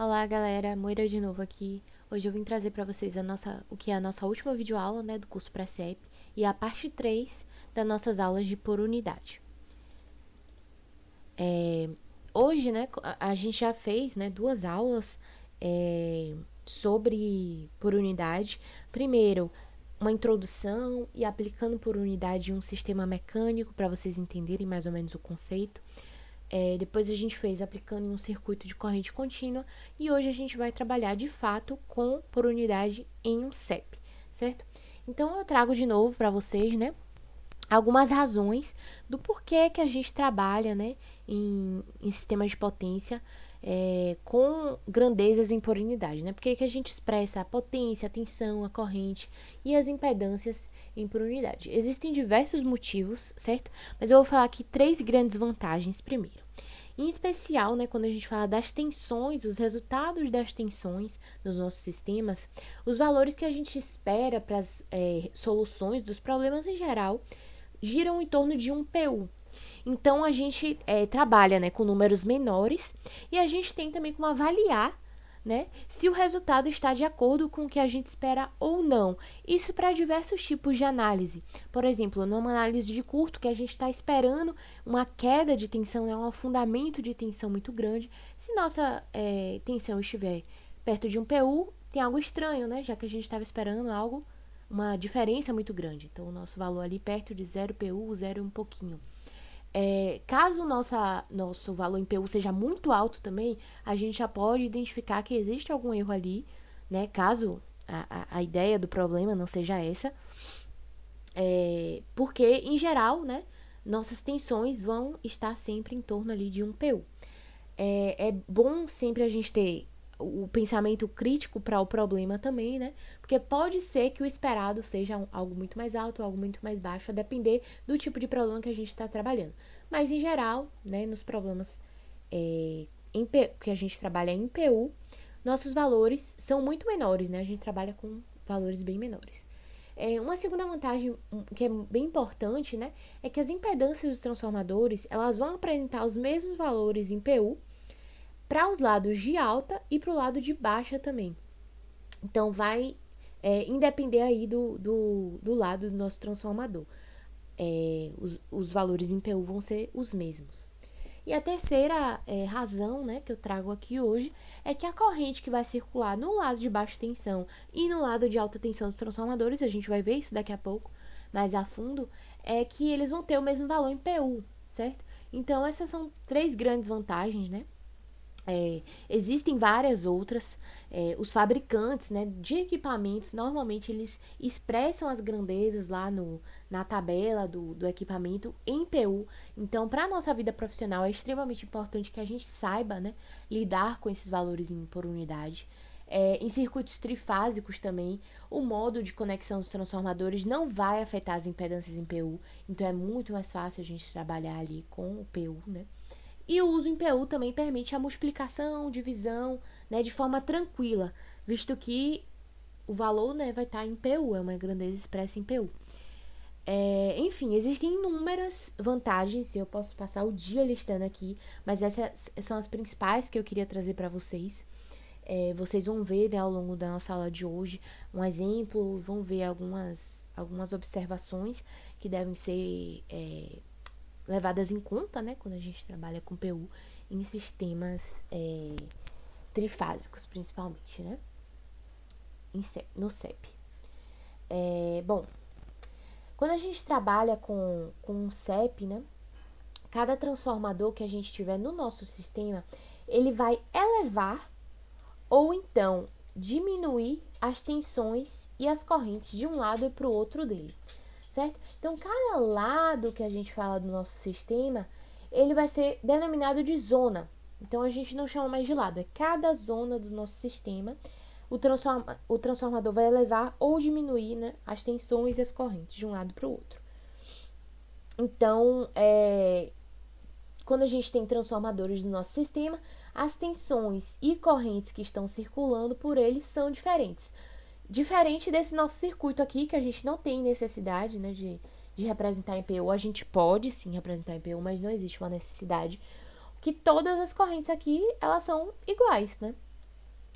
Olá galera, Moira de novo aqui. Hoje eu vim trazer para vocês o que é a nossa última videoaula, né, do curso Pré-CEP e a parte 3 das nossas aulas de por unidade. Hoje, né, a gente já fez, né, duas aulas sobre por unidade. Primeiro, uma introdução e aplicando por unidade um sistema mecânico para vocês entenderem mais ou menos o conceito. Depois a gente fez aplicando em um circuito de corrente contínua e hoje a gente vai trabalhar de fato com por unidade em um CEP, certo? Então eu trago de novo para vocês, né, algumas razões do porquê que a gente trabalha, né, em sistemas de potência com grandezas em por unidade, né? Porque que a gente expressa a potência, a tensão, a corrente e as impedâncias em por unidade. Existem diversos motivos, certo? Mas eu vou falar aqui três grandes vantagens primeiro. Em especial, né, quando a gente fala das tensões, os resultados das tensões nos nossos sistemas, os valores que a gente espera para as soluções dos problemas em geral giram em torno de um PU. Então, a gente trabalha, né, com números menores e a gente tem também como avaliar, né, se o resultado está de acordo com o que a gente espera ou não. Isso para diversos tipos de análise. Por exemplo, numa análise de curto, que a gente está esperando uma queda de tensão, né, um afundamento de tensão muito grande. Se nossa tensão estiver perto de um PU, tem algo estranho, né, já que a gente estava esperando algo, uma diferença muito grande. Então, o nosso valor ali perto de 0 PU, 0 um pouquinho. Caso nosso valor em PU seja muito alto também, a gente já pode identificar que existe algum erro ali, né? Caso a ideia do problema não seja essa. Porque, em geral, né, nossas tensões vão estar sempre em torno ali de um PU. É bom sempre a gente ter o pensamento crítico para o problema também, né? Porque pode ser que o esperado seja algo muito mais alto, algo muito mais baixo, a depender do tipo de problema que a gente está trabalhando. Mas, em geral, né, nos problemas que a gente trabalha em PU, nossos valores são muito menores, né? A gente trabalha com valores bem menores. Uma segunda vantagem que é bem importante, né, é que as impedâncias dos transformadores, elas vão apresentar os mesmos valores em PU para os lados de alta e para o lado de baixa também. Então, vai independer aí do lado do nosso transformador. Os valores em PU vão ser os mesmos. E a terceira razão, né, que eu trago aqui hoje é que a corrente que vai circular no lado de baixa tensão e no lado de alta tensão dos transformadores, a gente vai ver isso daqui a pouco mais a fundo, é que eles vão ter o mesmo valor em PU, certo? Então, essas são três grandes vantagens, né? Existem várias outras. Os fabricantes, né, de equipamentos, normalmente eles expressam as grandezas lá na tabela do equipamento em PU. Então, para a nossa vida profissional, é extremamente importante que a gente saiba, né, lidar com esses valores por unidade. Em circuitos trifásicos também, o modo de conexão dos transformadores não vai afetar as impedâncias em PU. Então, é muito mais fácil a gente trabalhar ali com o PU, né? E o uso em PU também permite a multiplicação, divisão, né, de forma tranquila, visto que o valor, né, vai estar em PU, é uma grandeza expressa em PU. Enfim, existem inúmeras vantagens, eu posso passar o dia listando aqui, mas essas são as principais que eu queria trazer para vocês. Vocês vão ver, né, ao longo da nossa aula de hoje um exemplo, vão ver algumas observações que devem ser levadas em conta, né, quando a gente trabalha com PU em sistemas trifásicos, principalmente, né, no CEP. Bom, quando a gente trabalha com um CEP, né, cada transformador que a gente tiver no nosso sistema, ele vai elevar ou então diminuir as tensões e as correntes de um lado e para o outro dele, certo? Então, cada lado que a gente fala do nosso sistema, ele vai ser denominado de zona. Então, a gente não chama mais de lado, é cada zona do nosso sistema. O transformador vai elevar ou diminuir, né, as tensões e as correntes de um lado para o outro. Então, quando a gente tem transformadores no nosso sistema, as tensões e correntes que estão circulando por eles são diferentes. Diferente desse nosso circuito aqui, que a gente não tem necessidade, né, de representar em PU. A gente pode sim representar em PU, mas não existe uma necessidade. Que todas as correntes aqui, elas são iguais, né?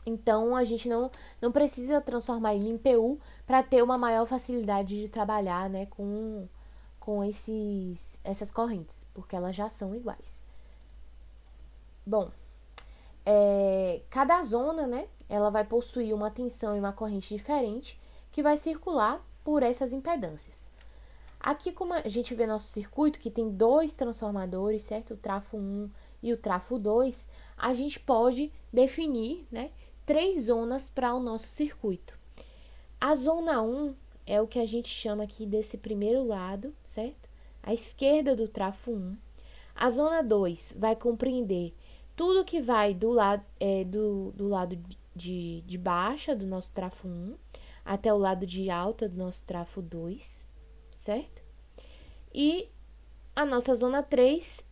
Então, a gente não precisa transformar ele em PU para ter uma maior facilidade de trabalhar, né, com essas correntes, porque elas já são iguais. Bom, cada zona, né, ela vai possuir uma tensão e uma corrente diferente que vai circular por essas impedâncias. Aqui, como a gente vê nosso circuito, que tem dois transformadores, certo? O trafo 1 e o trafo 2, a gente pode definir, né, 3 zonas para o nosso circuito. A zona 1 é o que a gente chama aqui desse primeiro lado, certo? À esquerda do trafo 1. A zona 2 vai compreender tudo que vai do lado de baixa do nosso trafo 1 até o lado de alta do nosso trafo 2, certo? E a nossa zona 3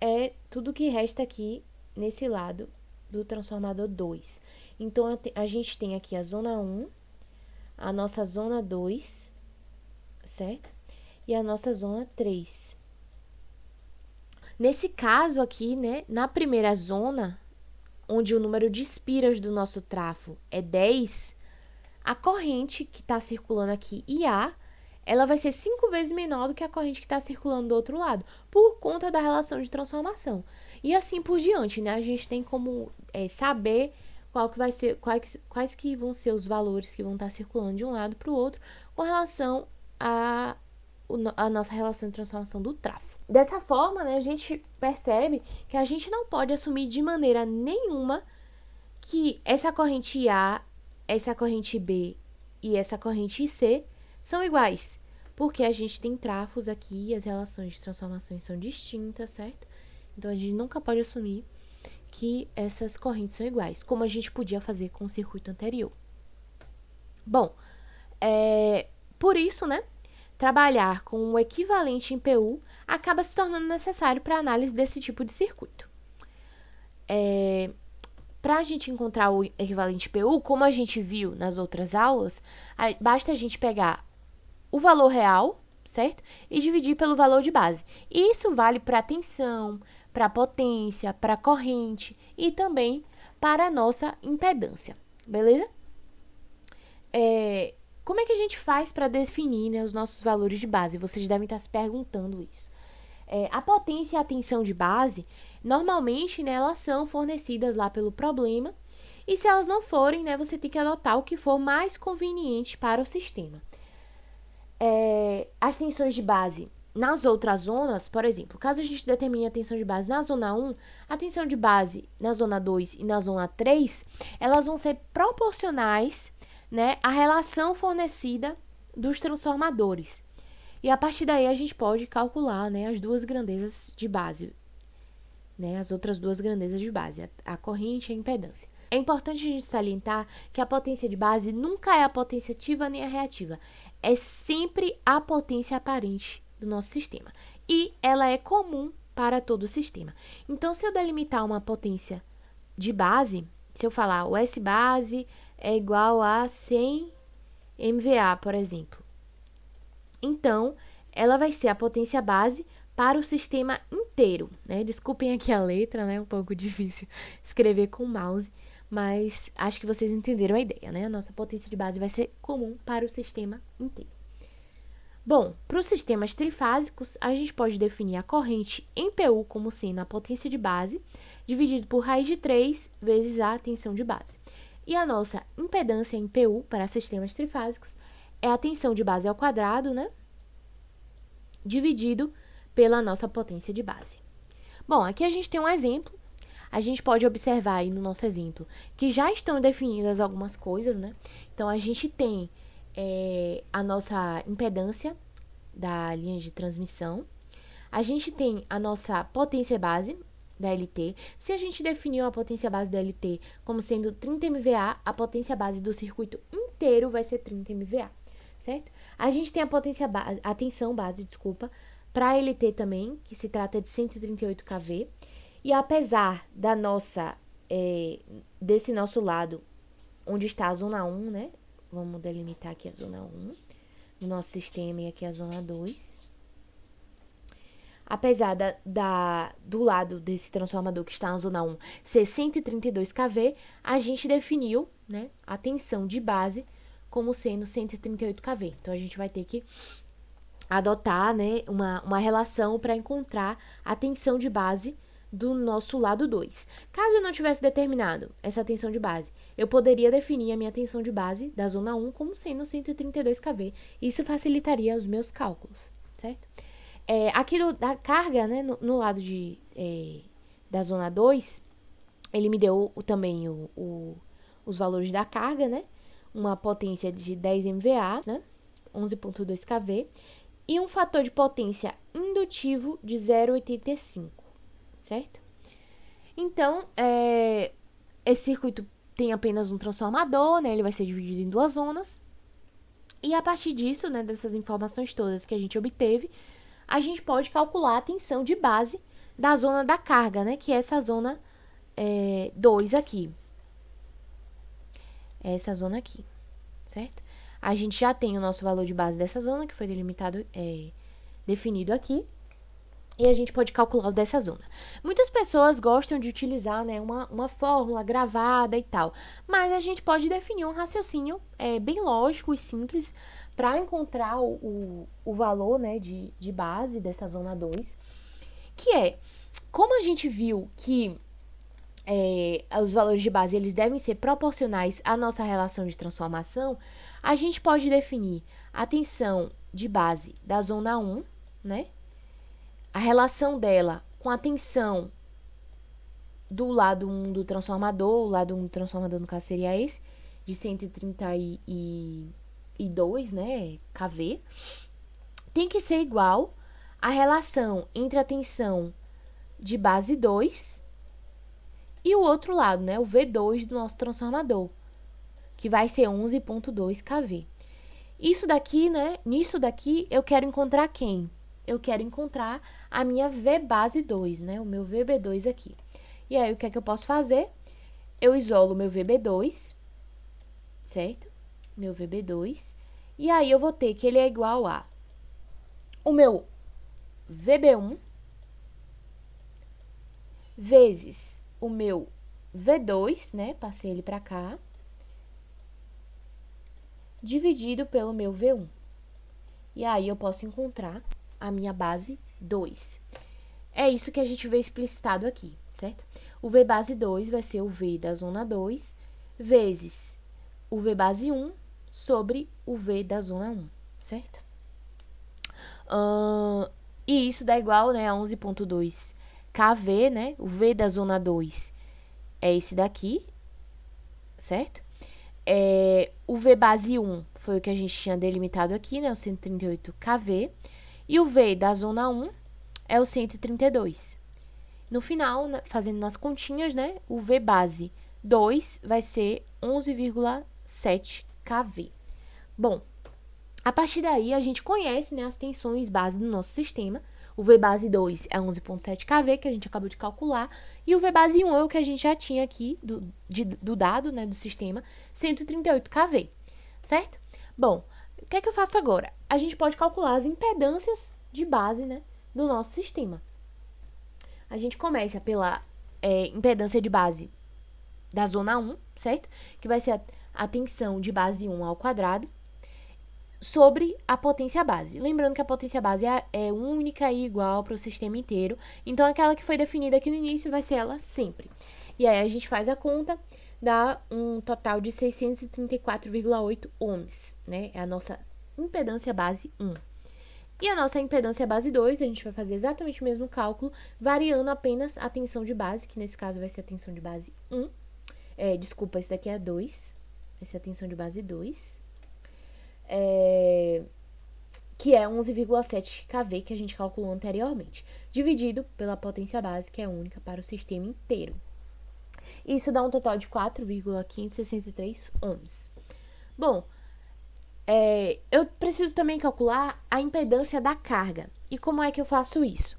é tudo que resta aqui nesse lado do transformador 2. Então, a gente tem aqui a zona 1, a nossa zona 2, certo? E a nossa zona 3. Nesse caso aqui, né, na primeira zona, onde o número de espiras do nosso trafo é 10, a corrente que está circulando aqui, IA, ela vai ser 5 vezes menor do que a corrente que está circulando do outro lado, por conta da relação de transformação. E assim por diante, né? A gente tem como saber qual que vai ser, quais que vão ser os valores que vão estar circulando de um lado para o outro com relação a nossa relação de transformação do tráfego. Dessa forma, né, a gente percebe que a gente não pode assumir de maneira nenhuma que essa corrente A, essa corrente B e essa corrente C são iguais, porque a gente tem trafos aqui e as relações de transformações são distintas, certo? Então, a gente nunca pode assumir que essas correntes são iguais, como a gente podia fazer com o circuito anterior. Bom, por isso, né, trabalhar com o equivalente em PU acaba se tornando necessário para a análise desse tipo de circuito. Para a gente encontrar o equivalente PU, como a gente viu nas outras aulas, basta a gente pegar o valor real, certo? E dividir pelo valor de base. E isso vale para a tensão, para a potência, para a corrente e também para a nossa impedância, beleza? Como é que a gente faz para definir, né, os nossos valores de base? Vocês devem estar se perguntando isso. A potência e a tensão de base, normalmente, né, elas são fornecidas lá pelo problema, e se elas não forem, né, você tem que adotar o que for mais conveniente para o sistema. As tensões de base nas outras zonas, por exemplo, caso a gente determine a tensão de base na zona 1, a tensão de base na zona 2 e na zona 3, elas vão ser proporcionais, né, à relação fornecida dos transformadores. E a partir daí a gente pode calcular, né, as duas grandezas de base, né, as outras duas grandezas de base, a corrente e a impedância. É importante a gente salientar que a potência de base nunca é a potência ativa nem a reativa. É sempre a potência aparente do nosso sistema. E ela é comum para todo o sistema. Então, se eu delimitar uma potência de base, se eu falar o S base é igual a 100 MVA, por exemplo. Então, ela vai ser a potência base para o sistema inteiro, né? Desculpem aqui a letra, né? Um pouco difícil escrever com o mouse, mas acho que vocês entenderam a ideia, né? A nossa potência de base vai ser comum para o sistema inteiro. Bom, para os sistemas trifásicos, a gente pode definir a corrente em PU como sendo a potência de base, dividido por raiz de 3 vezes a tensão de base. E a nossa impedância em PU para sistemas trifásicos é a tensão de base ao quadrado, né? Dividido pela nossa potência de base. Bom, aqui a gente tem um exemplo. A gente pode observar aí no nosso exemplo que já estão definidas algumas coisas, né? Então, a gente tem a nossa impedância da linha de transmissão. A gente tem a nossa potência base da LT. Se a gente definiu a potência base da LT como sendo 30 MVA, a potência base do circuito inteiro vai ser 30 MVA, certo? A gente tem a tensão base, para a LT também, que se trata de 138 kV. E apesar da desse nosso lado, onde está a zona 1, né? Vamos delimitar aqui a zona 1 do nosso sistema e aqui a zona 2. apesar do lado desse transformador que está na zona 1 ser 132 kV, a gente definiu, né, a tensão de base como sendo 138 kV. Então, a gente vai ter que adotar, né, uma relação para encontrar a tensão de base do nosso lado 2. Caso eu não tivesse determinado essa tensão de base, eu poderia definir a minha tensão de base da zona 1 como sendo 132 kV. Isso facilitaria os meus cálculos, certo? Aqui da carga, né, no lado da zona 2, ele me deu também os valores da carga, né? Uma potência de 10 MVA, né? 11,2 kV. E um fator de potência indutivo de 0,85, certo? Então, esse circuito tem apenas um transformador, né? Ele vai ser dividido em duas zonas. E a partir disso, né, dessas informações todas que a gente obteve, a gente pode calcular a tensão de base da zona da carga, né? Que é essa zona 2 aqui. Essa zona aqui, certo? A gente já tem o nosso valor de base dessa zona, que foi delimitado, definido aqui. E a gente pode calcular o dessa zona. Muitas pessoas gostam de utilizar, né, uma fórmula gravada e tal. Mas a gente pode definir um raciocínio bem lógico e simples para encontrar o valor, né, de base dessa zona 2. Que como a gente viu que os valores de base eles devem ser proporcionais à nossa relação de transformação, a gente pode definir a tensão de base da zona 1, né? A relação dela com a tensão do lado 1 do transformador, o lado 1 do transformador no caso seria esse, de 132, né, kV, tem que ser igual à relação entre a tensão de base 2 e o outro lado, né, o V2 do nosso transformador, que vai ser 11,2 kV. Isso daqui, né, nisso daqui eu quero encontrar quem? Eu quero encontrar a minha V base 2, né, o meu VB2 aqui. E aí, o que é que eu posso fazer? Eu isolo o meu VB2, certo? Meu VB2. E aí, eu vou ter que ele é igual a o meu VB1 vezes o meu V2, né? Passei ele para cá. Dividido pelo meu V1. E aí, eu posso encontrar a minha base 2. É isso que a gente vê explicitado aqui, certo? O V base 2 vai ser o V da zona 2 vezes o V base 1 sobre o V da zona 1, certo? E isso dá igual, né, a 11,2 kV, né? O V da zona 2 é esse daqui, certo? O V base 1 foi o que a gente tinha delimitado aqui, né? O 138 kV. E o V da zona 1 é o 132. No final, né, fazendo nas continhas, né? O V base 2 vai ser 11,7 kV. Bom, a partir daí a gente conhece, né, as tensões base do nosso sistema. O V base 2 é 11,7 kV, que a gente acabou de calcular. E o V base 1 é o que a gente já tinha aqui do dado, né, do sistema, 138 kV, certo? Bom, o que é que eu faço agora? A gente pode calcular as impedâncias de base, né, do nosso sistema. A gente começa pela impedância de base da zona 1, certo? Que vai ser a tensão de base 1 ao quadrado sobre a potência base. Lembrando que a potência base é única e igual para o sistema inteiro. Então, aquela que foi definida aqui no início vai ser ela sempre. E aí, a gente faz a conta, dá um total de 634,8 ohms, né? É a nossa impedância base 1. E a nossa impedância base 2, a gente vai fazer exatamente o mesmo cálculo, variando apenas a tensão de base, que nesse caso vai ser a tensão de base 1. Desculpa, esse daqui é 2. Essa é a tensão de base 2. Que é 11,7 kV, que a gente calculou anteriormente, dividido pela potência base, que é única para o sistema inteiro. Isso dá um total de 4,563 ohms. Bom, eu preciso também calcular a impedância da carga. E como é que eu faço isso?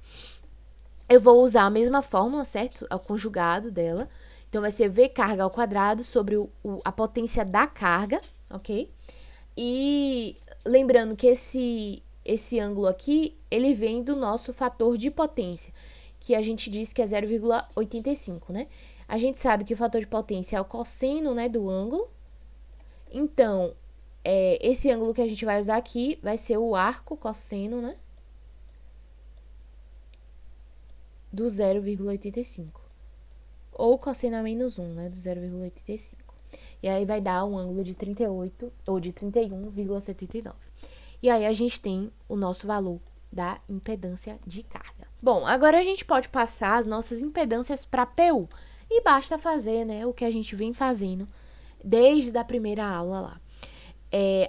Eu vou usar a mesma fórmula, certo? O conjugado dela. Então, vai ser V carga ao quadrado sobre a potência da carga, ok? E lembrando que esse ângulo aqui, ele vem do nosso fator de potência, que a gente diz que é 0,85, né? A gente sabe que o fator de potência é o cosseno, né, do ângulo. Então, esse ângulo que a gente vai usar aqui vai ser o arco cosseno, né, do 0,85. Ou cosseno a menos 1, né, do 0,85. E aí vai dar um ângulo de 38 ou de 31,79. E aí a gente tem o nosso valor da impedância de carga. Bom, agora a gente pode passar as nossas impedâncias para PU. E basta fazer, né, o que a gente vem fazendo desde a primeira aula lá.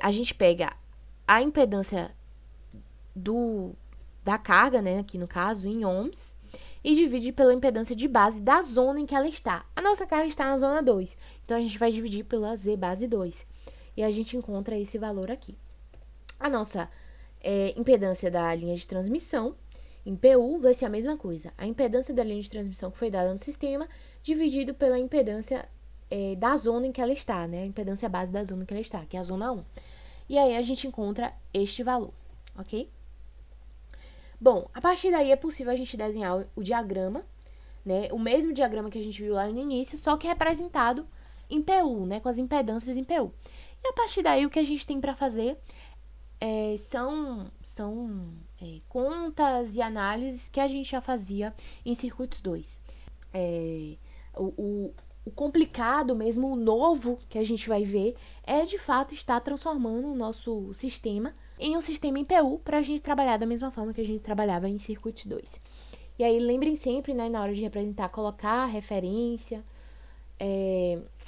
A gente pega a impedância da carga, né, aqui no caso, em ohms, e divide pela impedância de base da zona em que ela está. A nossa carga está na zona 2, então a gente vai dividir pela Z base 2. E a gente encontra esse valor aqui. A nossa impedância da linha de transmissão, em PU, vai ser a mesma coisa. A impedância da linha de transmissão que foi dada no sistema, dividido pela impedância da zona em que ela está, né? A impedância base da zona em que ela está, que é a zona 1. E aí a gente encontra este valor, ok? Bom, a partir daí é possível a gente desenhar o diagrama, né? O mesmo diagrama que a gente viu lá no início, só que representado em PU, né? Com as impedâncias em PU. E a partir daí o que a gente tem para fazer são contas e análises que a gente já fazia em circuitos 2. O complicado mesmo, o novo que a gente vai ver, é de fato estar transformando o nosso sistema em um sistema em PU para a gente trabalhar da mesma forma que a gente trabalhava em circuit 2. E aí lembrem sempre, né, na hora de representar, colocar a referência,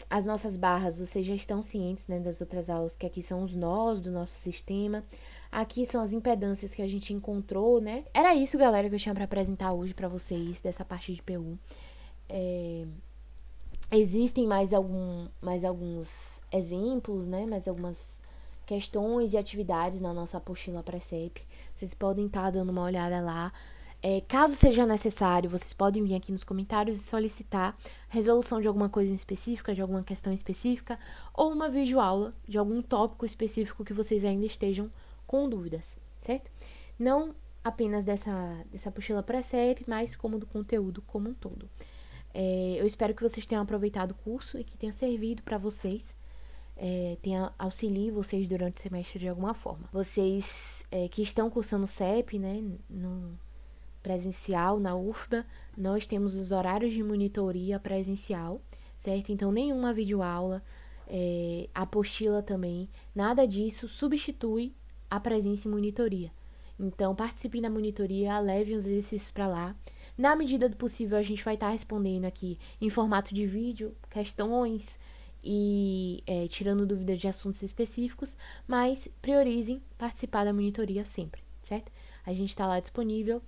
as nossas barras, vocês já estão cientes, né, das outras aulas, que aqui são os nós do nosso sistema, aqui são as impedâncias que a gente encontrou, né. Era isso, galera, que eu tinha para apresentar hoje para vocês, dessa parte de PU. Existem mais alguns exemplos, né, mais algumas questões e atividades na nossa apostila Precep. Vocês podem estar dando uma olhada lá. Caso seja necessário, vocês podem vir aqui nos comentários e solicitar resolução de alguma coisa específica, de alguma questão específica, ou uma videoaula de algum tópico específico que vocês ainda estejam com dúvidas, certo? Não apenas dessa apostila Precep, mas como do conteúdo como um todo. Eu espero que vocês tenham aproveitado o curso e que tenha servido para vocês, tenha auxiliado vocês durante o semestre de alguma forma. Vocês que estão cursando CEP, né, no presencial, na UFBA, nós temos os horários de monitoria presencial, certo? Então, nenhuma videoaula, apostila também, nada disso substitui a presença em monitoria. Então, participe da monitoria, leve os exercícios para lá. Na medida do possível, a gente vai estar respondendo aqui em formato de vídeo, questões e tirando dúvidas de assuntos específicos, mas priorizem participar da monitoria sempre, certo? A gente está lá disponível,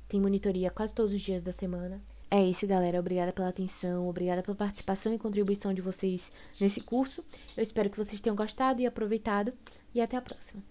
tem monitoria quase todos os dias da semana. É isso, galera. Obrigada pela atenção, obrigada pela participação e contribuição de vocês nesse curso. Eu espero que vocês tenham gostado e aproveitado, e até a próxima.